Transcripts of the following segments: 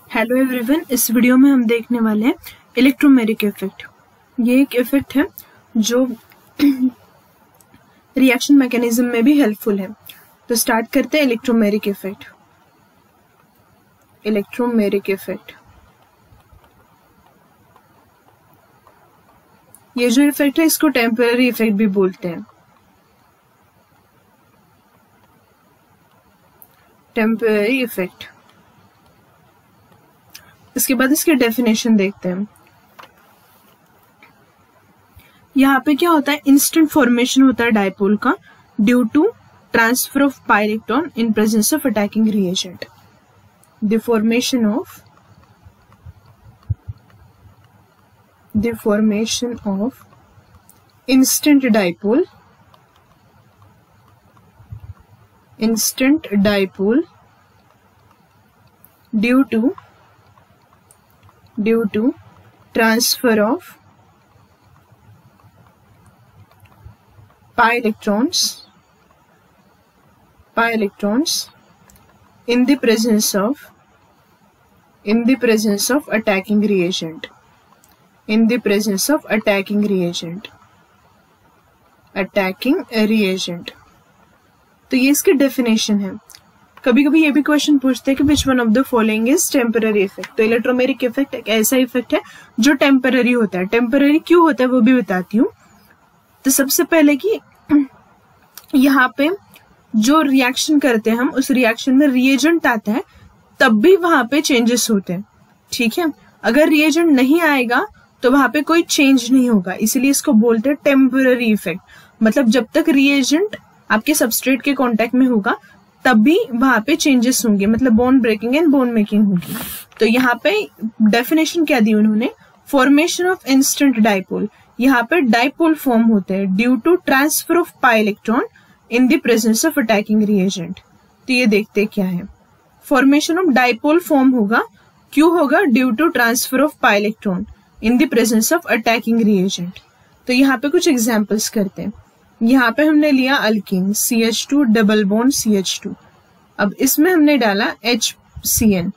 Hello everyone, इस video में हम देखने वाले हैं इलेक्ट्रोमेरिक इफेक्ट। ये एक इफेक्ट है जो रिएक्शन मैकेनिज्म में भी हेल्पफुल है। तो स्टार्ट करते हैं इलेक्ट्रोमेरिक इफेक्ट। इलेक्ट्रोमेरिक इफेक्ट, ये जो इफेक्ट है इसको टेम्पररी इफेक्ट भी बोलते हैं। Temporary effect. इसके बाद इसकी डेफिनेशन देखते हैं। यहाँ पे क्या होता है, इंस्टेंट फॉर्मेशन होता है डायपोल का due to transfer of pi electron in presence of attacking reagent. The formation of instant dipole due to transfer of pi electrons in the presence of attacking reagent. तो ये इसकी definition है। कभी कभी ये भी क्वेश्चन पूछते हैं कि विच one of the following is temporary effect. तो इलेक्ट्रोमेरिक इफेक्ट एक ऐसा इफेक्ट है जो टेम्पररी होता है। टेम्पररी क्यों होता है वो भी बताती हूँ। तो सबसे पहले कि यहाँ पे जो रिएक्शन करते हैं हम, उस रिएक्शन में रिएजेंट आता है तब भी वहां पे चेंजेस होते हैं। ठीक है, अगर रिएजेंट नहीं आएगा तो वहां पे कोई चेंज नहीं होगा, इसीलिए इसको बोलते हैं टेम्पररी इफेक्ट। मतलब जब तक रिएजेंट आपके सबस्ट्रेट के कांटेक्ट में होगा तब भी वहां पे चेंजेस होंगे, मतलब bone breaking and bone making होगी। तो यहाँ पे डेफिनेशन क्या दी उन्होंने, फॉर्मेशन ऑफ इंस्टेंट डायपोल। यहाँ पे डायपोल फॉर्म होते हैं due to transfer of pi electron in the presence of attacking reagent. तो ये देखते क्या है, फॉर्मेशन ऑफ डायपोल फॉर्म होगा, क्यों होगा, due to transfer of pi electron in the presence of attacking reagent. तो यहाँ पे कुछ एग्जांपल्स करते हैं। यहाँ पे हमने लिया alkyne CH2 double bond CH2। अब इसमें हमने डाला HCN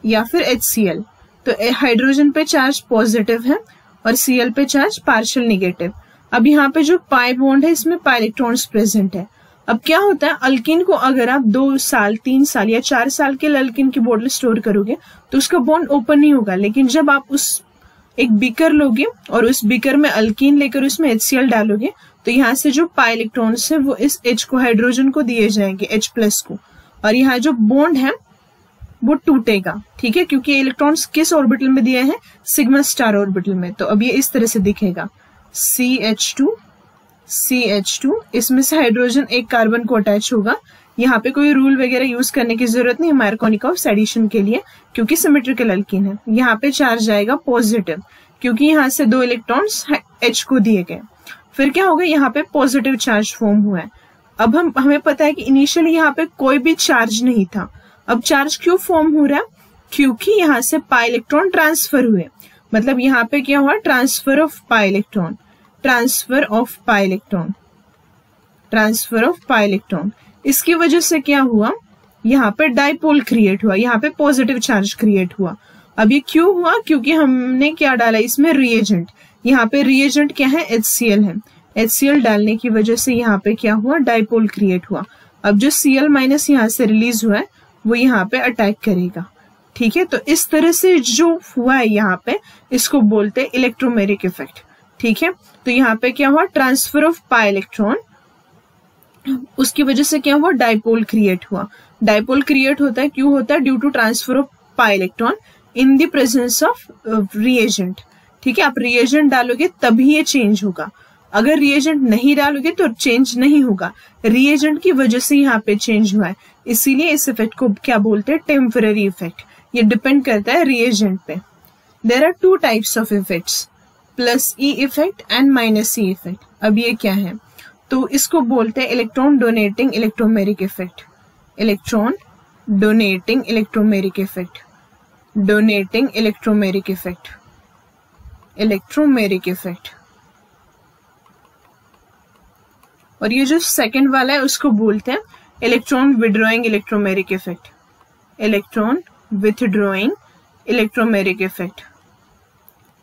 या फिर HCl। तो हाइड्रोजन पे चार्ज पॉजिटिव है और Cl पे चार्ज पार्शियल नेगेटिव। अब यहाँ पे जो पाई बॉन्ड है इसमें पाई इलेक्ट्रॉन्स प्रेजेंट है। अब क्या होता है, अल्कीन को अगर आप 2 साल 3 साल या 4 साल के लिए अल्कीन की बोतल स्टोर करोगे तो उसका बॉन्ड ओपन नहीं होगा। लेकिन जब आप उस एक बीकर लोगे और उस बीकर में अल्कीन लेकर उसमें HCl डालोगे तो यहाँ से जो पाई इलेक्ट्रॉन्स है वो इस H को, हाइड्रोजन को दिए जाएंगे, H+ को, और यहाँ जो बॉन्ड है वो टूटेगा। ठीक है, क्योंकि इलेक्ट्रॉन्स किस ऑर्बिटल में दिए हैं, सिग्मा स्टार ऑर्बिटल में। तो अब ये इस तरह से दिखेगा, CH2, इसमें से हाइड्रोजन एक कार्बन को अटैच होगा। यहाँ पे कोई रूल वगैरह यूज करने की जरूरत नहीं है मार्कोनिकॉफ एडिशन के लिए, क्योंकि सिमेट्रिकल अल्कीन है। यहाँ पे चार्ज आएगा पॉजिटिव, क्योंकि यहाँ से 2 इलेक्ट्रॉन्स H को दिए गए। फिर क्या होगा, यहाँ पे पॉजिटिव चार्ज फॉर्म हुआ है। अब हमें पता है कि इनिशियली यहाँ पे कोई भी चार्ज नहीं था। अब चार्ज क्यों फॉर्म हो रहा है, क्योंकि यहाँ से पाई इलेक्ट्रॉन ट्रांसफर हुए। मतलब यहाँ पे क्या हुआ, ट्रांसफर ऑफ पाई इलेक्ट्रॉन। इसकी वजह से क्या हुआ, यहाँ पे डायपोल क्रिएट हुआ, यहाँ पे पॉजिटिव चार्ज क्रिएट हुआ। अब ये क्यों हुआ, क्योंकि हमने क्या डाला इसमें, रिएजेंट। यहाँ पे रिएजेंट क्या है, HCl है। HCl डालने की वजह से यहाँ पे क्या हुआ, डायपोल क्रिएट हुआ। अब जो Cl- यहाँ से रिलीज हुआ है वो यहाँ पे अटैक करेगा। ठीक है, तो इस तरह से जो हुआ है यहाँ पे, इसको बोलते हैं इलेक्ट्रोमेरिक इफेक्ट। ठीक है, तो यहाँ पे क्या हुआ, ट्रांसफर ऑफ पाई इलेक्ट्रॉन, उसकी वजह से क्या हुआ, डायपोल क्रिएट हुआ। डायपोल क्रिएट होता है, क्यों होता है, due to transfer of pi electron in the presence of reagent. ठीक है, आप रिएजेंट डालोगे तभी ये चेंज होगा, अगर रिएजेंट नहीं डालोगे तो चेंज नहीं होगा। रिएजेंट की वजह से यहाँ पे चेंज हुआ है, इसीलिए इस इफेक्ट को क्या बोलते हैं, टेम्पररी इफेक्ट। ये डिपेंड करता है रिएजेंट पे। There are 2 types of effects, +E effect and -E effect. अब ये क्या है, तो इसको बोलते हैं electron donating electromeric effect. Electromeric effect. और ये जो सेकंड वाला है उसको बोलते हैं electron withdrawing electromeric effect. Electron withdrawing electromeric effect,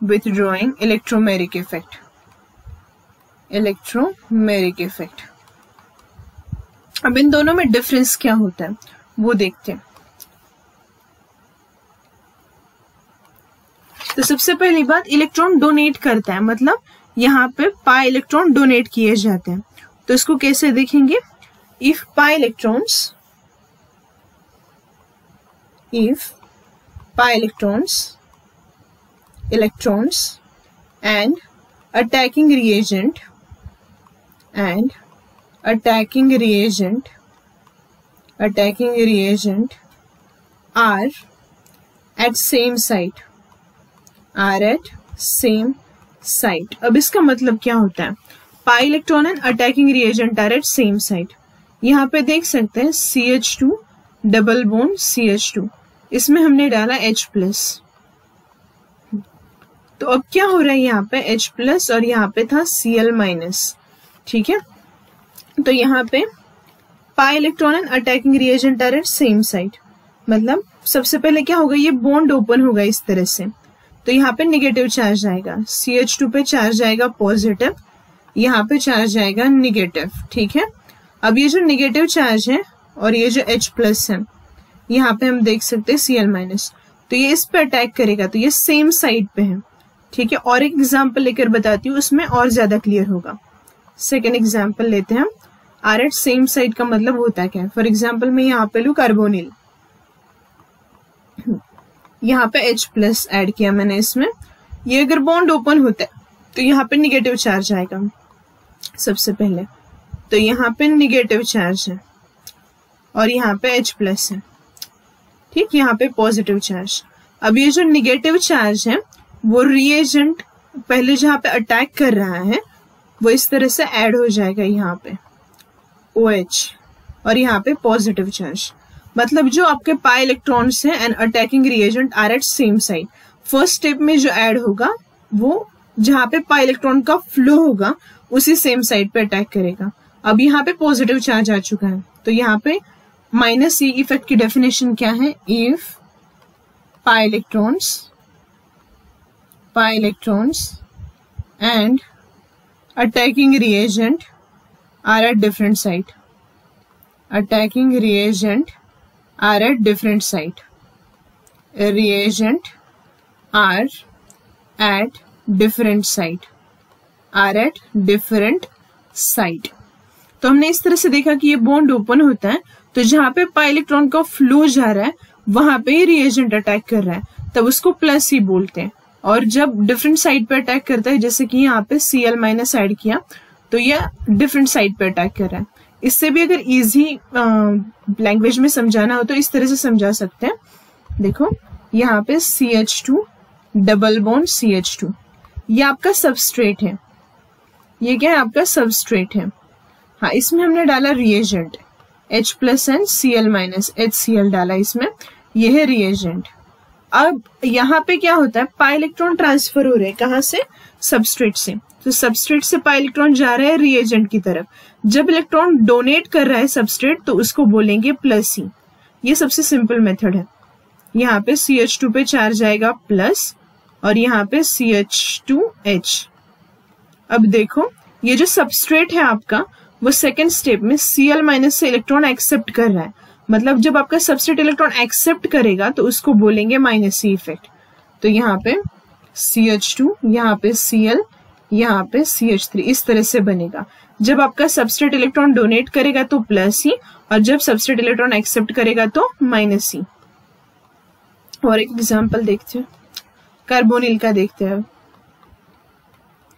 withdrawing electromeric effect, electromeric effect। अब इन दोनों में डिफरेंस क्या होता है वो देखते हैं। तो सबसे पहली बात, इलेक्ट्रॉन डोनेट करता है, मतलब यहाँ पे पाई इलेक्ट्रॉन डोनेट किए जाते हैं। तो इसको कैसे देखेंगे? If pi electrons and attacking reagent are at same site, अब इसका मतलब क्या होता है? Pi electron and attacking reagent are at same site. यहाँ पे देख सकते हैं CH2 डबल बॉन्ड CH2, इसमें हमने डाला H+। तो अब क्या हो रहा है यहाँ पे? H+ और यहाँ पे था Cl-। ठीक है, तो यहाँ पे pi electron and attacking reagent are at same site, मतलब सबसे पहले क्या होगा? ये बॉन्ड ओपन होगा इस तरह से, तो यहाँ पे नेगेटिव चार्ज आएगा, CH2 पे चार्ज आएगा पॉजिटिव, यहाँ पे चार्ज आएगा नेगेटिव। ठीक है, अब ये जो नेगेटिव चार्ज है और ये जो H+ है, यहाँ पे हम देख सकते हैं Cl-, तो ये इस पे अटैक करेगा, तो ये सेम साइड पे है। ठीक है, और एक एग्जांपल लेकर बताती हूँ, उसमें और ज्यादा क्लियर होगा। सेकेंड एग्जांपल लेते हैं हम। आर एट सेम साइड का मतलब होता है क्या? फॉर एग्जांपल मैं यहाँ पे लूँ कार्बोनिल, यहाँ पे H+ ऐड किया मैंने इसमें, ये अगर बॉन्ड ओपन होता है तो यहाँ पे निगेटिव चार्ज आएगा सबसे पहले, तो यहाँ पे निगेटिव चार्ज है और यहाँ पे H+ है। ठीक, यहाँ पे पॉजिटिव चार्ज। अब ये जो निगेटिव चार्ज है वो रिएजेंट पहले जहाँ पे अटैक कर रहा है वो इस तरह से ऐड हो जाएगा यहाँ पे OH, और यहाँ पे पॉजिटिव चार्ज, मतलब जो आपके पाई इलेक्ट्रॉन्स हैं and attacking reagent are at same side. First step में जो ऐड होगा वो जहाँ पे पाई इलेक्ट्रॉन का फ्लो होगा उसी सेम साइड पे अटैक करेगा। अब यहाँ पे पॉजिटिव चार्ज आ चुका है, तो यहाँ पे -E इफेक्ट की डेफिनेशन क्या है? If pi electrons and attacking reagent are at different side, attacking reagent are at different site, reagent are at different site, are at different site। तो हमने इस तरह से देखा कि ये बॉन्ड ओपन होता है, तो जहां पे पाई इलेक्ट्रॉन का फ्लो जा रहा है वहां पे रिएजेंट अटैक कर रहा है, तब उसको +E बोलते हैं। और जब डिफरेंट साइड पे अटैक करता है, जैसे कि यहाँ पे Cl- ऐड किया, तो ये डिफरेंट साइड पे अटैक कर रहा है। इससे भी अगर इजी लैंग्वेज में समझाना हो तो इस तरह से समझा सकते हैं। देखो यहाँ पे CH2 डबल बॉन्ड CH2, ये आपका सबस्ट्रेट है, ये क्या है? आपका सबस्ट्रेट है। हाँ, इसमें हमने डाला reagent H+ and Cl- HCl डाला इसमें, ये है रिएजेंट। अब यहाँ पे क्या होता है? पाई इलेक्ट्रॉन ट्रांसफर हो रहे हैं, कहाँ से? सबस्ट्रेट से। तो सबस्ट्रेट से पाई इलेक्ट्रॉन जा रहा है रिएजेंट की तरफ। जब इलेक्ट्रॉन डोनेट कर रहा है सबस्ट्रेट तो उसको बोलेंगे +E। ये सबसे सिंपल मेथड है। यहाँ पे CH2 पे चार्ज आएगा प्लस और यहाँ पे CH2H। अब देखो ये जो सबस्ट्रेट है आपका वो सेकेंड स्टेप में Cl- से इलेक्ट्रॉन एक्सेप्ट कर रहा है, मतलब जब आपका सबस्ट्रेट इलेक्ट्रॉन एक्सेप्ट करेगा तो उसको बोलेंगे -E इफेक्ट। तो यहाँ पे CH2, यहाँ पे Cl, यहाँ पे CH3, इस तरह से बनेगा। जब आपका सबस्ट्रेट इलेक्ट्रॉन डोनेट करेगा तो +E, और जब सबस्ट्रेट इलेक्ट्रॉन एक्सेप्ट करेगा तो -E। और एक एग्जांपल देखते हैं, कार्बोनिल का देखते हैं।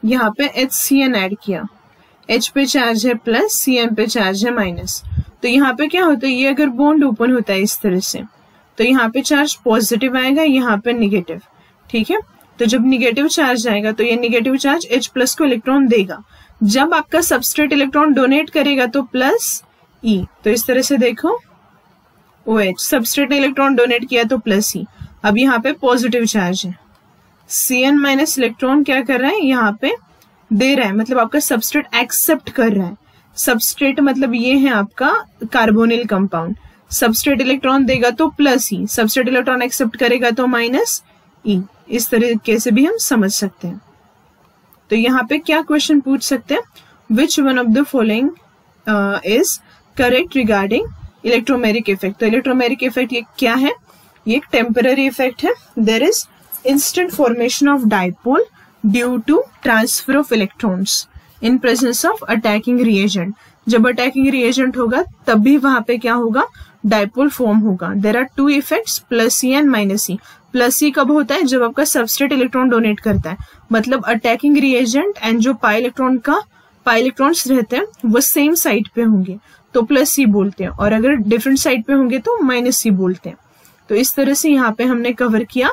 यहाँ पे HCN ऐड किया, H पे चार्ज है प्लस, CN पे चार्ज है माइनस। तो यहाँ पे क्या होता है? ये अगर बॉन्ड ओपन होता है इस तरह से तो यहाँ पे चार्ज पॉजिटिव आएगा, यहाँ पे निगेटिव। ठीक है, तो जब निगेटिव चार्ज आएगा तो ये निगेटिव चार्ज H+ को इलेक्ट्रॉन देगा। जब आपका सबस्ट्रेट इलेक्ट्रॉन डोनेट करेगा तो +E। तो इस तरह से देखो OH, सबस्ट्रेट ने इलेक्ट्रॉन डोनेट किया तो +E। अब यहाँ पे पॉजिटिव चार्ज है, Cn- इलेक्ट्रॉन क्या कर रहा है? यहाँ पे दे रहा है, मतलब आपका सबस्ट्रेट एक्सेप्ट कर रहा है। सबस्ट्रेट मतलब ये है आपका कार्बोनिल कंपाउंड, सबस्ट्रेट इलेक्ट्रॉन देगा तो प्लस ई, सबस्ट्रेट इलेक्ट्रॉन एक्सेप्ट करेगा तो माइनस ई। इस तरीके से भी हम समझ सकते हैं। तो यहाँ पे क्या क्वेश्चन पूछ सकते हैं, which one of the following is correct regarding electromeric effect. तो इलेक्ट्रोमेरिक इफेक्ट ये क्या है, ये एक टेम्पररी इफेक्ट है। There is instant formation of dipole due to transfer of electrons in presence of attacking reagent. जब अटैकिंग रिएजेंट होगा तब भी वहां पे क्या होगा, डाइपोल फॉर्म होगा। There are two effects, plus C and minus C. Plus C कब होता है, जब आपका सबस्ट्रेट इलेक्ट्रॉन डोनेट करता है, मतलब अटैकिंग रिएजेंट एंड जो पाई इलेक्ट्रॉन्स रहते हैं वो सेम साइड पे होंगे तो प्लस सी बोलते हैं, और अगर डिफरेंट साइड पे होंगे तो माइनस सी बोलते हैं। तो इस तरह से यहाँ पे हमने कवर किया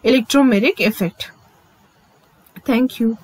इलेक्ट्रोमेरिक इफेक्ट। Thank you.